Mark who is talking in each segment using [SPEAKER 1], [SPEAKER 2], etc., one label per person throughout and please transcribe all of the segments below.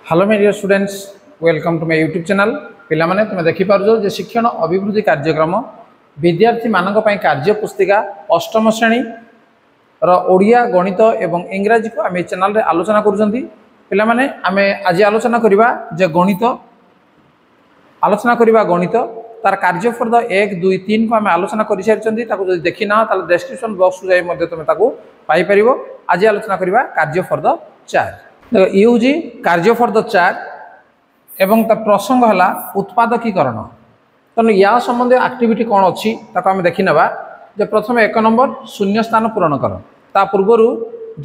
[SPEAKER 1] Hello my dear students, welcome to my YouTube channel. पिला माने तुम देखि पारजो जे शिक्षण अभिवृद्धि कार्यक्रम विद्यार्थी मानक पई कार्य पुस्तिका अष्टम श्रेणी रो ओडिया गणित एवं इंग्रजी को आम चैनल रे आलोचना करूछंती। पिला माने आमे आज आलोचना करिबा जे गणित तार कार्यफर्द 1 2 3 को आम आलोचना कर सारी ताको जदि देखि ना ताले डिस्क्रिप्शन बॉक्स को जाई मध्ये तुम ताको पाई परिबो। आज आलोचना करिबा कार्यफर्द 4। देखो ये हूँ कार्यफर्द 4 एवं ता प्रसंग है उत्पादकीकरण। तेणु या संबंधी एक्टिविटी कौन अच्छी आम देखी ना। प्रथम 1 नंबर शून्य स्थान पूरण कर। ता पूर्वर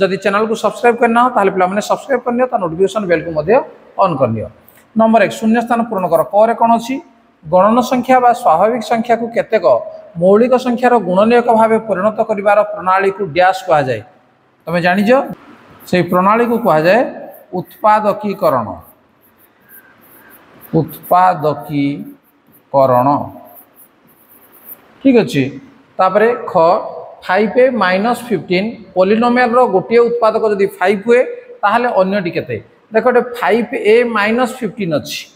[SPEAKER 1] जदि चैनल को सब्सक्राइब करना ताले पिला माने सब्सक्राइब करनियो, ता नोटिफिकेशन बेल को मध्य ऑन करनियो। नंबर 1 शून्य स्थान पूरण कर। क कौन अच्छी गणन संख्या बा स्वाभाविक संख्या को केतेक मौलिक संख्यार गुणनीयक भाव परिणत करिवार प्रणाली को डैश कहा जाए। तुम जानिज से प्रणाली को कहा जाए उत्पादकीकरण। ठीक अच्छे। तापरे ख 5a - 15 पॉलिनोमियल रो गोटे उत्पादक जदि 5 हुए ताहले अन्यटी केते। देखो 5a - 15 अच्छी।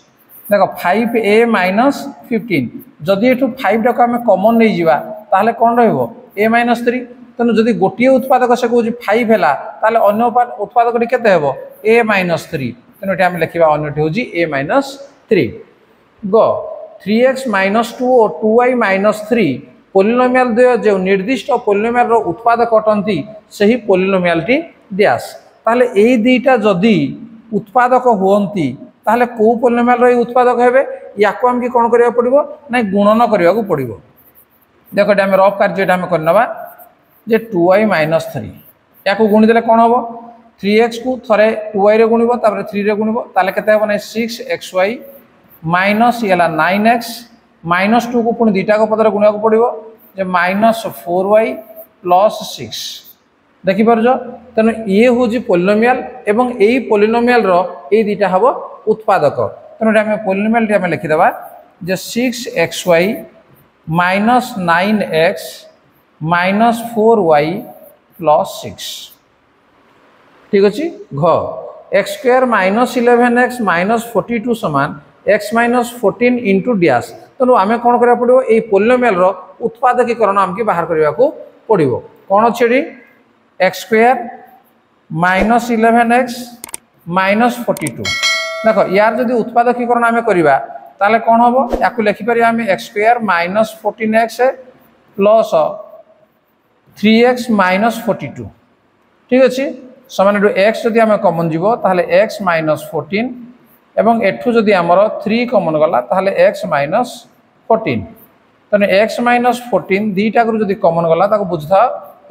[SPEAKER 1] देखो 5a - 15 जदि एठू 5 टाको आम कॉमन नहीं जीवा ताहले कौन रहिबो a - 3। तेणु जदि गोटे उत्पादक से कौन 5 है ताहले अन्य उत्पादक केते हेबो a - 3। तेणु एठी आम लिखिबा अन्यटी होजी a - 3। ग 3x - 2 और 2y - 3 पॉलिनोमियल द्वय जो निर्दिष्ट पॉलिनोमियल रो उत्पादक अटंती सही पॉलिनोमियल टी डैश। ताहले एई दुईटा जदि उत्पादक होंती ताहले को पॉलिनोमियल रो उत्पादक हेबे याको हम की कोन करिया पड़िबो ना गुणन करिया को पड़िबो। देखो एटा हम रफ कार्य एटा हम करनबा जे 2y - 3 याको गुणी देले कोन होबो 3x को थरे 2y रे गुणिबो तापर 3 रे गुणिबो ताले केते हेबो ना 6xy माइनस येला 9x माइनस 2 को पुणी दुईटा को पदर गुणा को पड़िबो जे -4y + 6 देखि परजो। तेनु ये होजी पॉलिनोमियल एवं एई पॉलिनोमियल रो ए दुईटा हबो उत्पादक। तेनु हम पॉलिनोमियल टी हम लिखि देबा जे 6xy - 9x -4y + 6। ठीक अच्छे। घ x² - 11x - 42 समान x - 14 इंटू डैश। तेणु आम कौन करा पड़ो ये पॉलिनोमियल रो उत्पादकीकरण आमके बाहर करने को पड़ो। कौन अच्छे x² - 11x - 42। देख यार जदि उत्पादकीकरण आम करवा ताले कौन हम या लिखिपर आम x² - 14x प्लस 3x - 42। ठीक अच्छे। समान x जदि आम कमन जीव ताहले x - 14 एवं एठू जदि आमर 3 कमन गला ताहले x - 14। तेणु x - 14 दुईटा जदि कमन गला ताको बुझा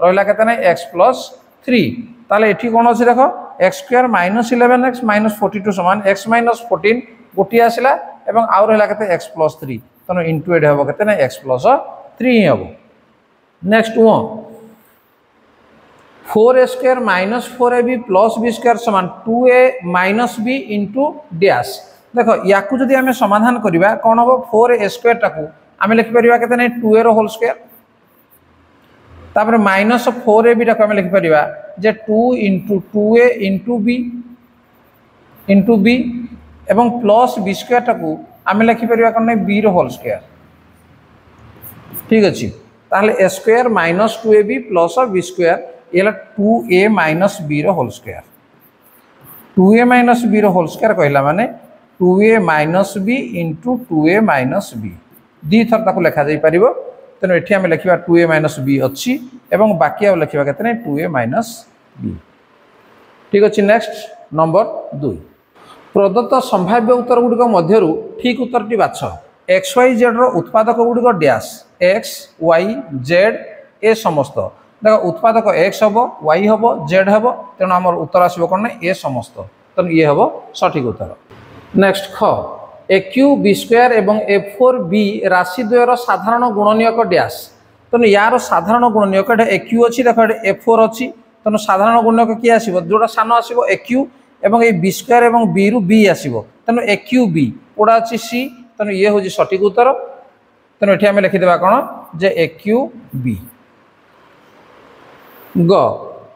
[SPEAKER 1] रहा केते ना x + 3। ताहले एठी कोन अछि देखो x² - 11x - 42 समान x - 14 गोटी आसिला एवं आउ रहा केते x + 3। तेणु इंटू एड हेबो केते ना x + 3 ही हेबो। नेक्स्ट 4a² - 4ab + b² समान 2a - b इंटू डैश। देखो या जदि आम समाधान करवा कौन हम 4a² टाकू आम लिखिपर के 2a रो होल स्क्वायर तापर -4ab टाक आम लिखिपर जे 2 इंटू 2a इंटू b एवं प्लस b² टाकू आम लिखिपर कौन b रो होल स्क्वायर। ठीक अच्छे। ताहले a² - 2ab + b² ये 2a - b रो होल स्क्वायर। 2a - b रो होल स्क्वायर कहला माने 2a - b into 2a - b दी थर ताको लिखा जाई परिबो। तेणु एठी आम लिखिबा 2a - b अच्छी एवं बाकी आ लिखिबा केते 2a - b। ठीक अच्छे। नेक्स्ट नंबर 2 प्रदत्त संभाव्य उत्तर गुड़िक मध्यरु ठीक उत्तरटी बाछ। xyz रो उत्पादक गुड़िक डैश x y z ए समस्त। देखो उत्पादक x हम y हम z हम तेणु आम उत्तर आसो कौन ए समस्त। तेणु ये हम सठिक उत्तर। नेक्स्ट ख aq b² एवं f4b राशि द्वयर साधारण गुणनीयक डैश। तेणु यार साधारण गुणनीयक aq अच्छी देख f4 अच्छी। तेणु साधारण गुणनीयक किए आसो जोटा सान आसो aq एवं ये b² एवं b रु b आसो। तेणु aq गोटा अच्छी c। तेणु ये हूँ सठिक उत्तर। तेणु ये आम लिखिदेवा कौन जे aq ग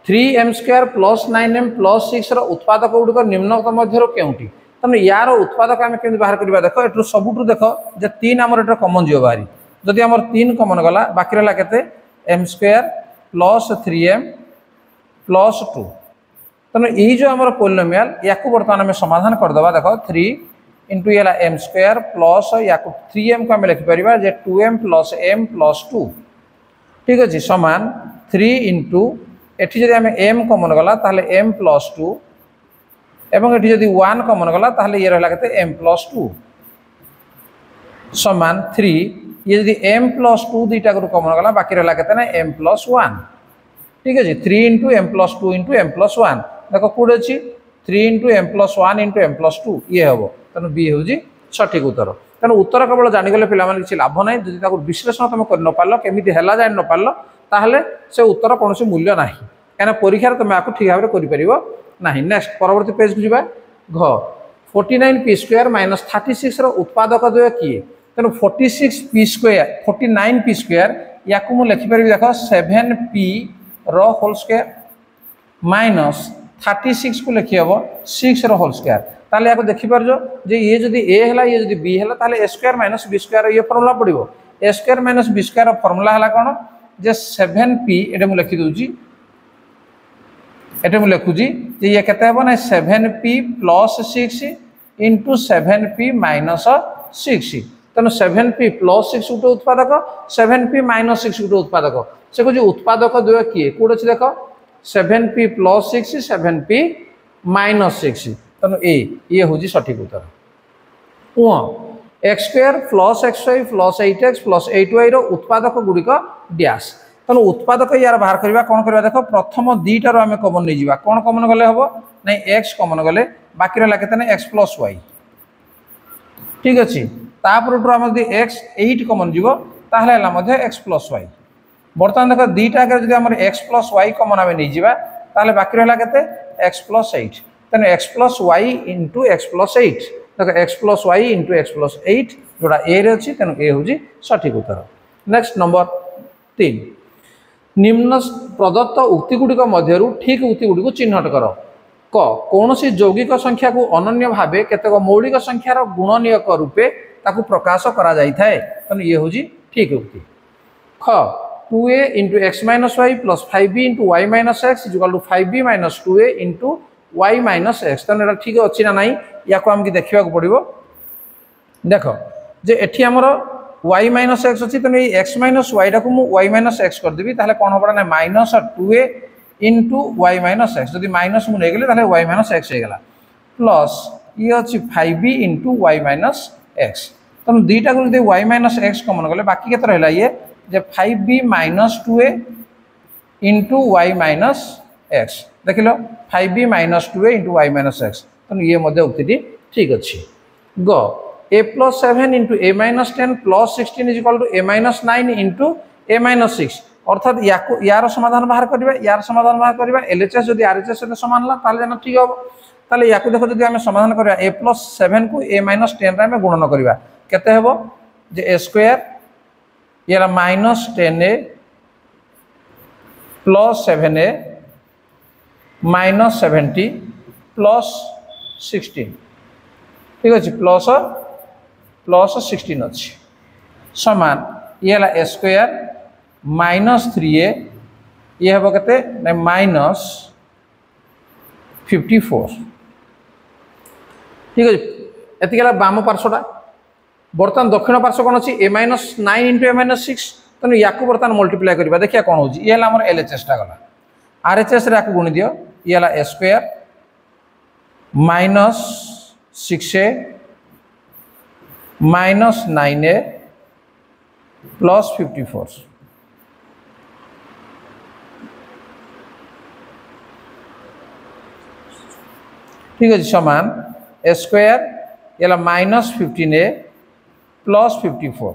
[SPEAKER 1] 3m² + 9m + 6 उत्पादक गुड़िक निम्नक मध्य केउंटी। तेणु यार उत्पादक आम केमी बाहर करवा देख एटू सबुठ देख जे 3 आमर एट कमन जीव बाहरी जदि आमर 3 कमन गला बाकी रहा केते m square plus 3m plus 2 तेणु ये जो आमर पोलिनोमियल या बर्तमान आम समाधान करदे देख 3 इंटू ये एम स्क्वायर प्लस या 3m को आम लिखिपर जे 2m प्लस m प्लस 2 ठीक अच्छे सामान 3 इंटू एटी जब आम m कमन गला ताहले m प्लस 2 एवं एटी जब 1 कमन गला ताहले ये रहा केते m प्लस 2 सामान 3 ये जब m प्लस 2 दुईटा कमन गला बाकी रहा केते ना m प्लस 1 ठीक अच्छे 3 into m plus 2 into m plus 1 देख कौट अच्छी 3 into m plus 1 into m plus 2 ये हम तेणु बी हूँ सठिक उत्तर तेणु उत्तर केवल जानीगले पे किसी लाभ ना जब विश्लेषण तुम कर न पार केमी है जान न पार ताहले से उत्तर कौन मूल्य ना कहीं परीक्षा तुम आपको ठीक भाव में करना नेक्स्ट परवर्ती पेज को जावा घ 49 पी स्क्वायर माइनस 36 उत्पादक द्वय किए तेणु 46 पी स्क्वायर 49 पी स्क्वायर या लिखिपर देख 7 पी रोल स्क्वायर माइनस 36 को लिखी हम 6 रोल स्क्वायर ताले आपको देखिपार जे ये जदि ए है ये जदि बी है ताले a square minus b square ये फॉर्मूला पड़ो a square minus b square formula है कौन जे 7p ये मुझे लिखी दूची ये मुझे लिखुची जे ये केते हेबो ना 7p plus 6 into 7p minus 6 तेणु 7p प्लस 6 गोटे उत्पादक 7p माइनस 6 गोटे उत्पादक से कह उत्पादक द्वय किए कौट अच्छे देख 7p प्लस 6 7p माइनस 6 तेणु ये हूँ सठिक उत्तर x square plus x y plus 8x plus 8y उत्पादक गुड़िक डैश तेणु उत्पादक यार बाहर करवा कौन करवा देख प्रथम दुईटार आम कमन नहीं जावा कौन कमन गले हम ना एक्स कमन गले बाकी रहा के एक्स प्लस वाई ठीक अच्छे तापर आम जब एक्स 8 कमन जीव ताहले एक्स प्लस वाई बर्तमान देख दुईटा जब आम एक्स प्लस वाई कमन आम नहीं जावा ताहले बाकी रहा के एक्स प्लस 8 तेणु x plus y into x plus 8 देख x plus y into x plus 8 जोड़ा ए रे अच्छी तेणु ए हूँ सठिक उत्तर नेक्स्ट नंबर 3 निम्न प्रदत्त उक्तिगुड़िक मध्य ठीक उक्तिगुड़ी चिन्हट कर क कौन सी यौगिक संख्या को अनन्य भाव केतक मौलिक संख्यार गुणनीयक रूपे ताकू प्रकाश करा जाय थाए तेणु ये हूँ ठीक उक्ति ख 2a into x minus y plus 5b into y minus x equal to 5b minus 2a into y minus x तेणु यहाँ ठीक अच्छी ना नाई या आमको देखा पड़ो देख जे एटी आमर वाई माइनस एक्स अच्छी तेणु ये एक्स माइनस वाई टाक वाई माइनस एक्स करदेवी ताहले कौन हम ना minus 2a into y minus x जब माइनस मुझे गली वाई माइनस एक्स होगा प्लस ये अच्छी 5b into y minus x तेणु दुईटा को जब वाई माइनस एक्स कमन गले बाकी के रहा ये 5b minus 2a into y minus x देख लो 5b minus 2a into y minus x तेणु ये उक्ति ठीक अच्छे ग a plus 7 into a minus 10 plus 16 is equal to a minus 9 into a minus 6 अर्थात यार समाधान बाहर करवा यार समाधान बाहर करवा एलएचएस जब आरएचएस समान है ठीक हम ताले या देख जब आम समाधान करवा a प्लस 7 को a माइनस 10 आम गुणन करवा केते हेबो जे a स्क्वायर ये minus 10a plus 7a minus 70 plus 16 ठीक अच्छे प्लस प्लस 16 अच्छी सामान ये है a स्क्वायर माइनस 3a ये हम के माइनस 54 ठीक अच्छे ये बाम पार्श्वटा बर्तमान दक्षिण पार्श्व कौन अच्छी a minus 9 into a minus 6 तेणु या बर्तमान मल्टीप्लाई करवा देखिए कौन हो ये आम एलएचएसटा गला आरएचएस रे गुणी दियो ये है a square minus 6a minus 9a plus 54 ठीक है समान a स्क्वायर ये माइनस 15a प्लस 54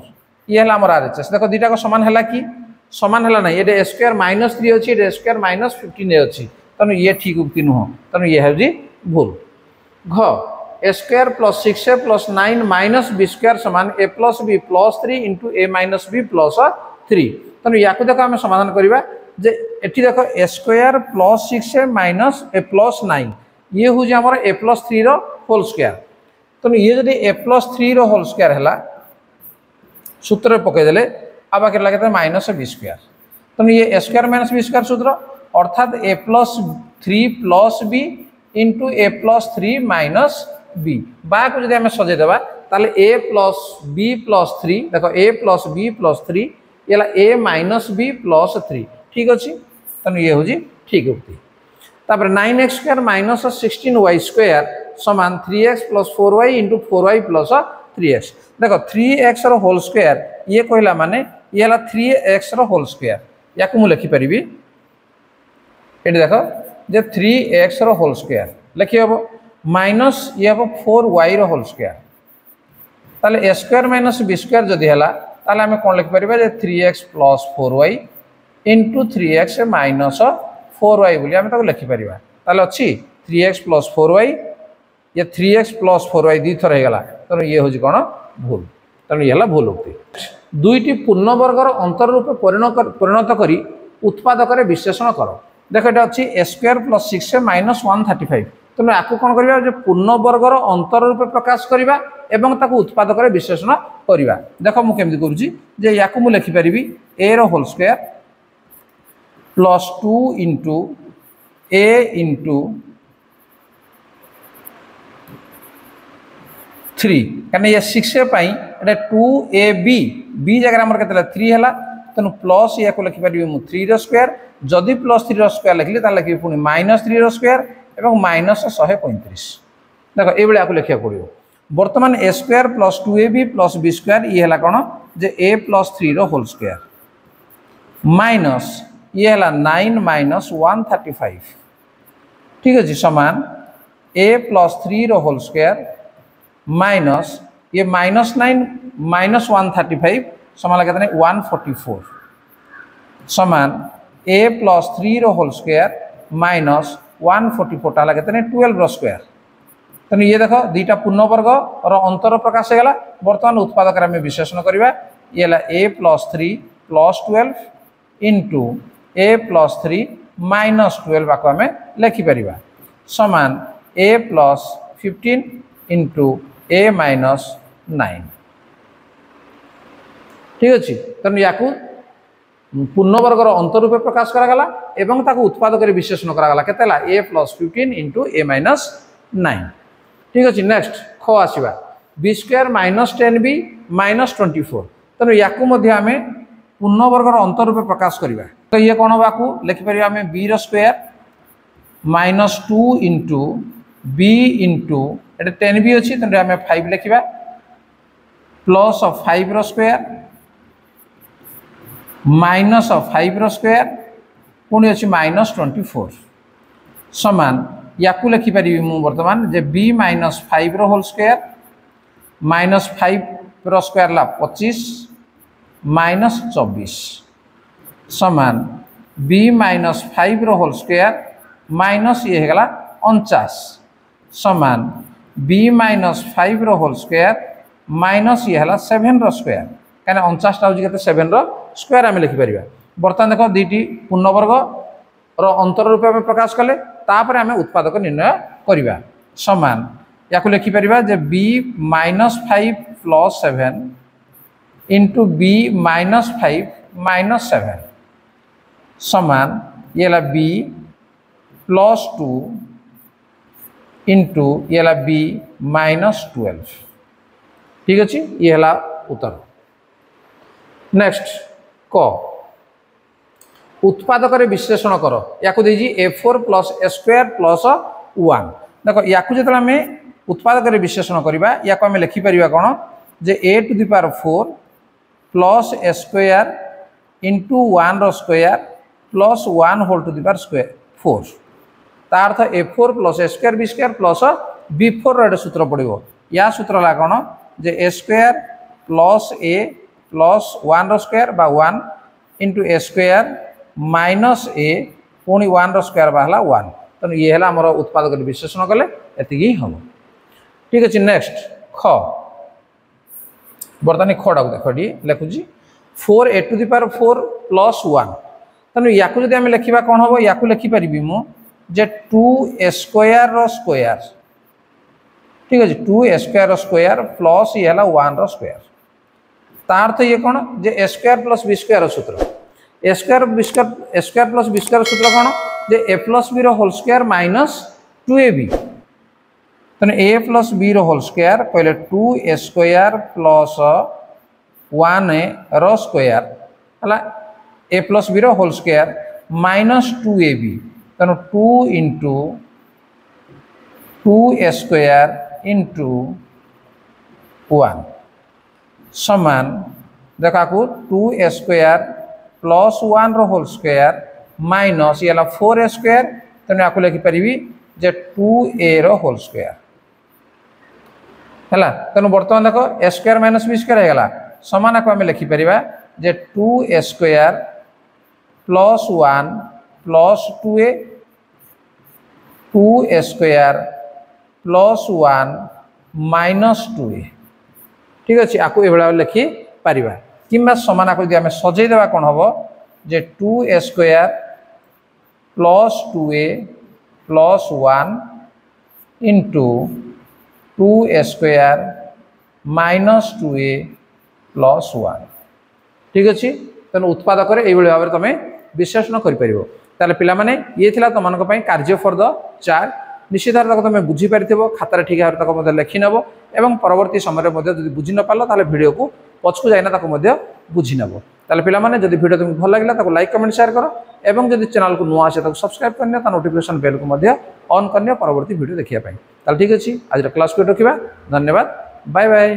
[SPEAKER 1] ये है आम आरएचएस देख दुईटा को सामान है कि सामान है ना ये a स्क्वायर माइनस 3 अच्छी a स्क्वायर माइनस 15a अच्छी तेणु ये ठीक उक्ति नुह तेणु ये हूँ भूल घ a square plus 6a plus 9 minus b square समान a plus b plus 3 into a minus b plus 3 तेणु या देख आम समाधान करवा जे एटी देख a square plus 6a minus a plus 9 ये हूँ आम a प्लस 3 होल स्क्वायर तेणु ये जब ए प्लस 3 होल स्क्वायर है सूत्र पकईदे आ बाकी लगे माइनस बी स्क्वायर तेणु ये ए स्क्वायर माइनस बी स्क्वायर सूत्र अर्थात ए प्लस 3 प्लस बी इंटू ए प्लस 3 माइनस बी बाक जब आम सजेदेवा ताले ए प्लस बी प्लस 3 देख ए प्लस बी प्लस 3 ये ए माइनस बी प्लस 3 ठीक अच्छे तेणु ये हूँ ठीक उक्ति तापर 9x square minus 16y square समान 3x plus 4y into 4y plus 3x देख 3x होल स्क्वायर ये कहला माने ये 3x होल स्क्वायर या को मु लिखिपारि ये देख जे 3x होल स्क्वायर लिखी हम माइनस ये हम 4y होल स्क्वायर ताले a square minus b square जदि है ताले आम कौन लिखिपर 3x plus 4y into 3x minus 4y बोली आम लिखिपर ताले अच्छी 3x प्लस 4y ये 3x प्लस 4y दी थर होगा तेणु ये हूँ कौन भूल तेणु ये भूल उक्ति दुईटी पूर्णवर्गर अंतर रूपे परिणत करी उत्पादक विश्लेषण कर देख ये अच्छी ए स्क्वायर प्लस 6 माइनस 135 तेणु आपको कौन करवा पूर्णवर्गर अंतर रूपे प्रकाश करवा एवं ताको उत्पादक विश्लेषण करवा देख मुझे करुँची या लिखिपारि ए होल स्क्वायर प्लस 2 इंटू ए इंटू 3 कहीं ये 6 ये 2ab बी जगह आम के 3 है तेणु प्लस या लिखिपारि 3 स्क्वायर जदि प्लस 3 स्क्वायर लिखिली लिखी पुणी माइनस 3 स्क्वायर और माइनस 135 देख ये आपको लिखा पड़ो बर्तमान a square plus 2ab plus b square ये है कौन जे a plus 3 whole square minus ये है 9 माइनस 135 ठीक अच्छे समान a plus 3 whole square minus ये माइनस 9 माइनस 135 समान लगे 144 समान a plus 3 whole square minus 144 लगे 12 स्क्वायर तेणु ये देख दुईटा पूर्णवर्ग और अंतर प्रकाश होगा बर्तमान उत्पादक आम विश्लेषण करवा ये ए प्लस 3 प्लस 12 इंटू ए प्लस 3 माइनस 12 आपको आम लिखिपर समान a plus 15 into a minus 9 ठीक अच्छे तेणु या पूर्णवर्गर अंतर रूपे प्रकाश करागला एवं ताको उत्पादक विश्लेषण करागला केते a plus 15 into a minus 9 ठीक अच्छे नेक्स्ट ख आसवा b square minus 10b minus 24 तेणु या आम पूर्णवर्गर अंतर रूपे प्रकाश करवा तो ये कौन बाकू लिखिपर आम b square minus 2 into b into ये 10b अच्छी तेणु आम 5 लिखा प्लस 5 स्क्वायर माइनस 5 स्क्वायर पुणी अच्छी माइनस 24 समान या लिखिपर बर्तमान जे b minus 5 whole square minus 5 square ला 25 माइनस 24 समान b minus 5 whole square minus ये होगा 49 समान b minus 5 whole square minus ये है 7 स्क्वायर कहीं 49टा हूँ 7 स्क्वायर आम लिखिपर बर्तमान देख दुईटी पूर्णवर्ग और अंतर रूपे आम प्रकाश कले तापर आम उत्पादक निर्णय करवा समान या लिखिपर जे b minus 5 plus 7 into b minus 5 minus 7 समान ये बी प्लस 2 इंटू ये बी माइनस 12 ठीक अच्छे ये है उत्तर नेक्स्ट क उत्पादक विश्लेषण कर या A4 plus a square plus 1 देख या जो आम उत्पादक विश्लेषण करवा या आम लिखिपर कौन जे a to the power 4 plus a square into 1 square plus 1 whole to the power square 4 तार अर्थ A4 plus a square b square plus B4 रे सूत्र पड़ो या सूत्र है कौन जे a square plus a plus 1 square बा 1 into a square minus a पुणी 1 स्क्वायर बाहला 1 तेणु ये है आमर उत्पादक विश्लेषण कले एति हम ठीक अच्छे नेक्स्ट ख बर्तमान खड़ा देख लिखुची 4a to the power 4 plus 1 तेणु या आम लिखा कौन हम या लिखिपारि मुझे 2a स्क्वायर स्क्वायर ठीक अच्छे 2a² स्क्वायर प्लस ये 1 स्क्वायर तार अर्थ ये कौन जे a² + b² सूत्र a² + b² सूत्र कौन जे a + b whole square minus 2ab तेना a + b होल स्क्वायर कहले 2a² + 1 स्क्वायर है a + b whole square minus 2ab तेना 2 × 2a² × 1 समान देखा को 2a² + 1 होल स्क्वायर माइनस ये 4a² तेणु आपको लिखिपारि जे 2a होल स्क्वायर है तेणु बर्तमान देख a² - b² होगा समान को आम लिखिपर जे 2a² + 1 + 2a 2a² + 1 minus 2a ठीक अच्छे आपको ये लिखि पार कि समान आम सजईदेवा कौन हम जे 2a² + 2a + 1 × 2a² minus 2a + 1 ठीक अच्छे तेणु उत्पादक भाव में तुम विश्लेषण कर पाने ये तुम कार्य फर द 4 निश्चित भाव तुम बुझीपार खातार ठीक भाव तक लिखि नब और परवर्ती समय बुझी न पार ताल भिडियो को पछकू जाइना बुझी नब ताले पिलामाने जदि भिडियो तुमको भल लगिला ताको लाइक कमेंट शेयर करो एवं जदि चैनल को नुआ आसे ताको सब्सक्राइब करने ता नोटिफिकेशन बेल को मध्य ऑन करने परवर्ती भिडियो देखिया पाई ताले ठीक अछि आज क्लास को रखिबा धन्यवाद बाय बाय।